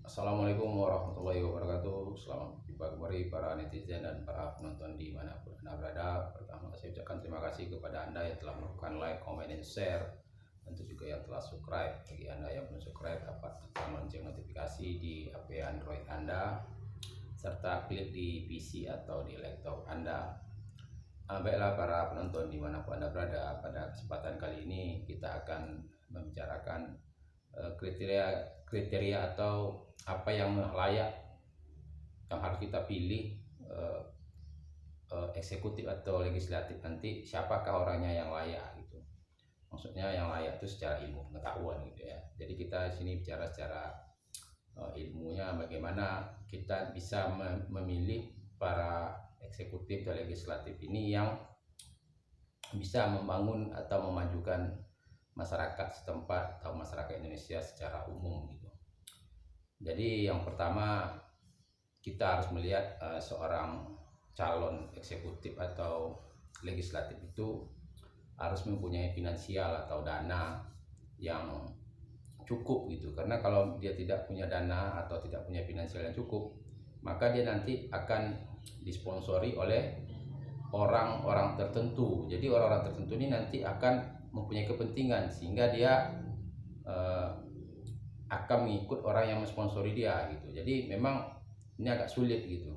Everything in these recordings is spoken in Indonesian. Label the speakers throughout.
Speaker 1: Assalamualaikum warahmatullahi wabarakatuh. Selamat jumpa kembali para netizen dan para penonton dimanapun Anda berada. Pertama, saya ucapkan terima kasih kepada Anda yang telah melakukan like, comment, dan share. Tentu juga yang telah subscribe. Bagi Anda yang belum subscribe, dapat tekan lonceng notifikasi di HP Android Anda, serta klik di PC atau di laptop Anda. Baiklah para penonton dimanapun Anda berada, pada kesempatan kali ini kita akan membicarakan kriteria atau apa yang layak yang harus kita pilih, eksekutif atau legislatif, nanti siapakah orangnya yang layak gitu. Maksudnya yang layak itu secara ilmu pengetahuan gitu ya. Jadi kita di sini bicara secara ilmunya, bagaimana kita bisa memilih para eksekutif dan legislatif ini yang bisa membangun atau memajukan masyarakat setempat atau masyarakat Indonesia secara umum gitu. Jadi yang pertama, kita harus melihat seorang calon eksekutif atau legislatif itu harus mempunyai finansial atau dana yang cukup gitu. Karena kalau dia tidak punya dana atau tidak punya finansial yang cukup, maka dia nanti akan disponsori oleh orang-orang tertentu. Jadi orang-orang tertentu ini nanti akan mempunyai kepentingan sehingga dia akan mengikut orang yang mensponsori dia gitu. Jadi memang ini agak sulit gitu.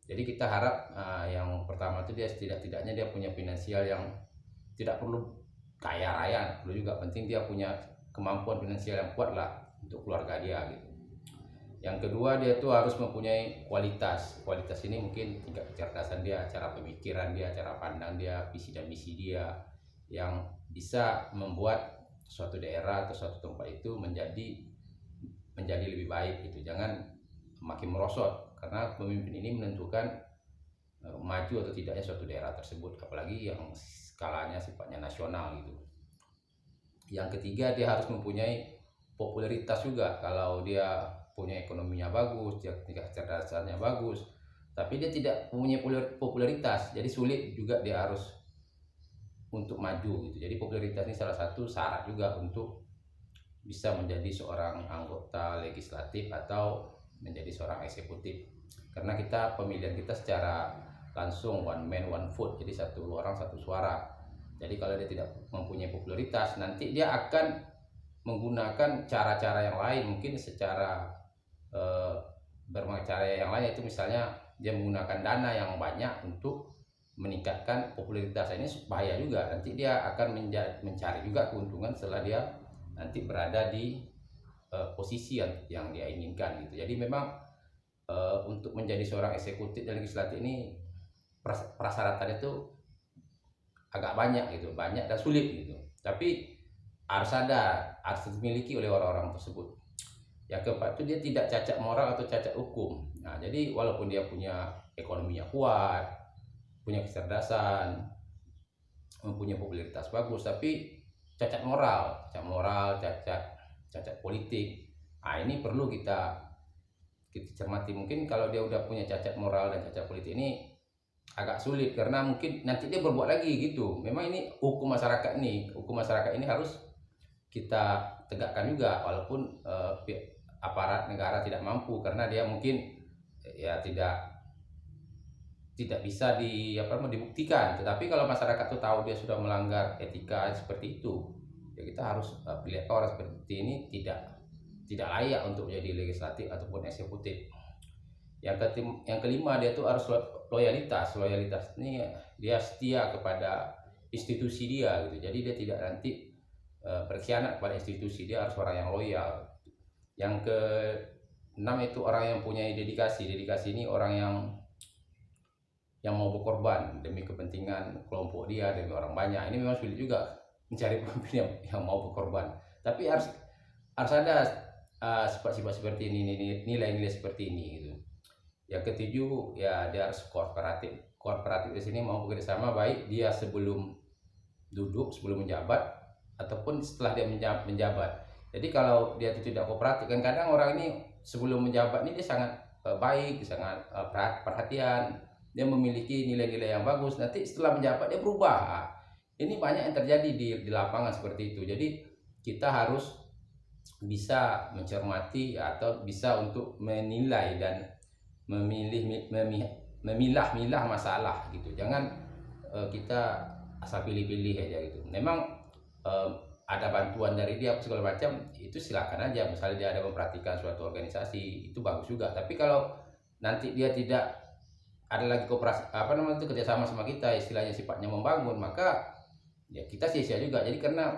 Speaker 1: Jadi kita harap yang pertama itu dia tidak-tidaknya dia punya finansial yang tidak perlu kaya raya, perlu juga penting dia punya kemampuan finansial yang kuat lah untuk keluarga dia gitu. Yang kedua, dia tuh harus mempunyai kualitas. Kualitas ini mungkin tingkat kecerdasan dia, cara pemikiran dia, cara pandang dia, visi dan misi dia, yang bisa membuat suatu daerah atau suatu tempat itu menjadi lebih baik gitu. Jangan makin merosot, karena pemimpin ini menentukan maju atau tidaknya suatu daerah tersebut, apalagi yang skalanya sifatnya nasional gitu. Yang ketiga, dia harus mempunyai popularitas juga. Kalau dia punya ekonominya bagus, dia tingkat kecerdasannya bagus, tapi dia tidak punya popularitas, jadi sulit juga dia harus untuk maju gitu. Jadi popularitas ini salah satu syarat juga untuk bisa menjadi seorang anggota legislatif atau menjadi seorang eksekutif. Karena kita pemilihan kita secara langsung, one man one vote, jadi satu orang satu suara. Jadi kalau dia tidak mempunyai popularitas, nanti dia akan menggunakan cara-cara yang lain, mungkin secara berbagai cara yang lain, itu misalnya dia menggunakan dana yang banyak untuk meningkatkan popularitas. Ini bahaya juga, nanti dia akan mencari juga keuntungan setelah dia nanti berada di posisi yang dia inginkan gitu. Jadi memang untuk menjadi seorang eksekutif dan legislatif ini persyaratannya itu agak banyak gitu, banyak dan sulit gitu. Tapi harus dimiliki oleh orang-orang tersebut. Yang keempat itu dia tidak cacat moral atau cacat hukum. Nah, jadi walaupun dia punya ekonominya kuat, punya kecerdasan, mempunyai popularitas bagus, tapi cacat moral, cacat politik. Nah, ini perlu kita cermati. Mungkin kalau dia udah punya cacat moral dan cacat politik ini agak sulit, karena mungkin nanti dia berbuat lagi gitu. Memang ini hukum masyarakat ini harus kita tegakkan juga, walaupun aparat negara tidak mampu, karena dia mungkin ya tidak bisa dibuktikan. Tetapi kalau masyarakat tuh tahu dia sudah melanggar etika seperti itu, ya kita harus lihat orang seperti ini tidak layak untuk menjadi legislatif ataupun eksekutif. Yang kelima, dia tuh harus loyalitas ini, dia setia kepada institusi dia gitu. Jadi dia tidak nanti berkhianat pada institusi, dia harus orang yang loyal. Yang keenam itu orang yang punya dedikasi ini orang yang mau berkorban demi kepentingan kelompok dia, demi orang banyak. Ini memang sulit juga mencari pemimpin yang mau berkorban, tapi harus ada sifat-sifat seperti ini, nilai-nilai seperti ini gitu. Yang ketujuh, ya dia harus kooperatif di sini, mau bekerjasama baik dia sebelum menjabat ataupun setelah dia menjabat. Jadi kalau dia tidak kooperatif, kan kadang orang ini sebelum menjabat ini dia sangat baik, sangat perhatian, dia memiliki nilai-nilai yang bagus, nanti setelah menjabat dia berubah. Ini banyak yang terjadi di lapangan seperti itu. Jadi kita harus bisa mencermati atau bisa untuk menilai dan memilah-milah masalah gitu. Jangan kita asal pilih-pilih aja gitu. Memang eh, ada bantuan dari dia segala macam, itu silakan aja. Misalnya dia ada memperhatikan suatu organisasi, itu bagus juga. Tapi kalau nanti dia tidak ada lagi kooperasi itu kerjasama sama kita, istilahnya sifatnya membangun, maka ya kita sia-sia juga. Jadi karena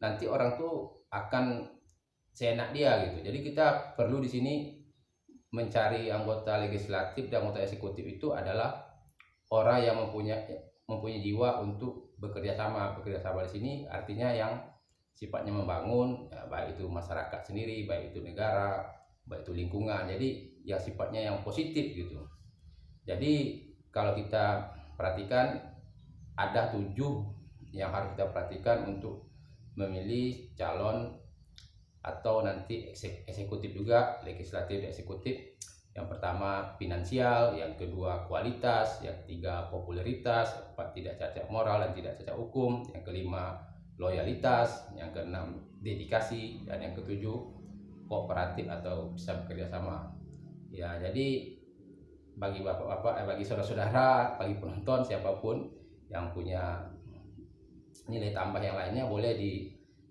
Speaker 1: nanti orang tuh akan seenak dia gitu. Jadi kita perlu di sini mencari anggota legislatif dan anggota eksekutif itu adalah orang yang mempunyai jiwa untuk bekerja sama. Bekerja sama di sini artinya yang sifatnya membangun, ya, baik itu masyarakat sendiri, baik itu negara, baik itu lingkungan. Jadi yang sifatnya yang positif gitu. Jadi kalau kita perhatikan ada 7 yang harus kita perhatikan untuk memilih calon atau nanti eksekutif juga, legislatif dan eksekutif. Yang pertama finansial, yang kedua kualitas, yang ketiga popularitas, empat tidak cacat moral dan tidak cacat hukum, yang kelima loyalitas, yang keenam dedikasi, dan yang ketujuh kooperatif atau bisa bekerja sama. Ya, jadi bagi bapak-bapak, bagi saudara-saudara, bagi penonton siapapun yang punya nilai tambah yang lainnya boleh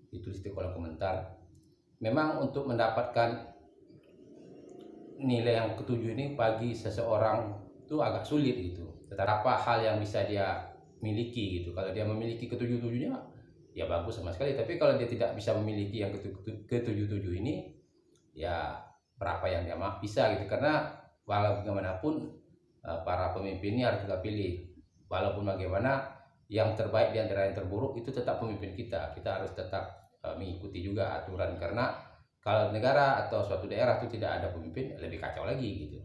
Speaker 1: ditulis di kolom komentar. Memang untuk mendapatkan nilai yang ketujuh ini bagi seseorang itu agak sulit gitu. Tetapi apa hal yang bisa dia miliki gitu. Kalau dia memiliki ketujuh-tujuhnya ya bagus sama sekali. Tapi kalau dia tidak bisa memiliki yang ketujuh-tujuh ini, ya berapa yang dia bisa gitu. Karena walau bagaimanapun para pemimpin ini harus kita pilih. Walaupun bagaimana yang terbaik di antara yang terburuk itu tetap pemimpin kita. Kita harus tetap mengikuti juga aturan, karena kalau negara atau suatu daerah itu tidak ada pemimpin lebih kacau lagi gitu.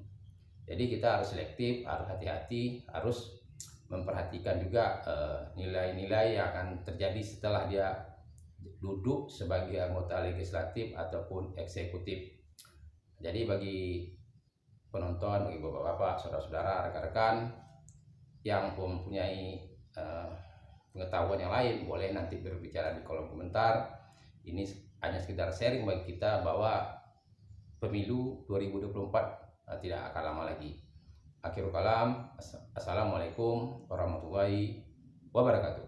Speaker 1: Jadi kita harus selektif, harus hati-hati, harus memperhatikan juga nilai-nilai yang akan terjadi setelah dia duduk sebagai anggota legislatif ataupun eksekutif. Jadi bagi penonton, bagi bapak-bapak, saudara-saudara, rekan-rekan yang mempunyai pengetahuan yang lain, boleh nanti berbicara di kolom komentar. Ini hanya sekedar sharing bagi kita bahwa pemilu 2024 tidak akan lama lagi. Akhirul kalam, assalamualaikum warahmatullahi wabarakatuh.